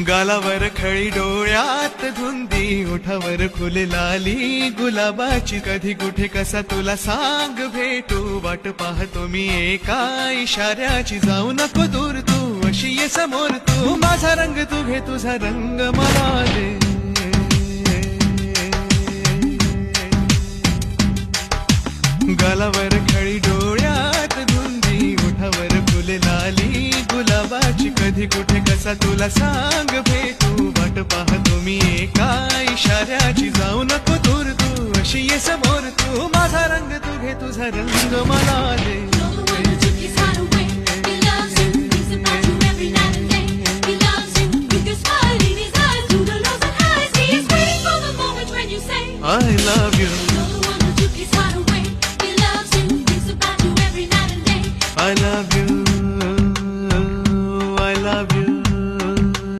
गालावर खळी डोळ्यात धुंदी ओठावर फुले लाली गुलाबाची कधी कुठे कसा तुला सांग भेटू वाट पाहतो मी एका इशाऱ्याची जाऊ नको दूर तू अशी ये समोर तू माझा रंग तू घे तुझा रंग मला दे गालावर खळी डोळ्यात धुंदी ओठावर फुले लाली गुलाबाची कधी कुठे कसा तुला सांग भेटू वाट पाहतो मी एका इशाऱ्याची जाऊ नको दूर तू अशी ये समोर तू माझा रंग तू घे तुझा रंग मला दे You're the one who took his heart away. He loves you, thinks about you every night and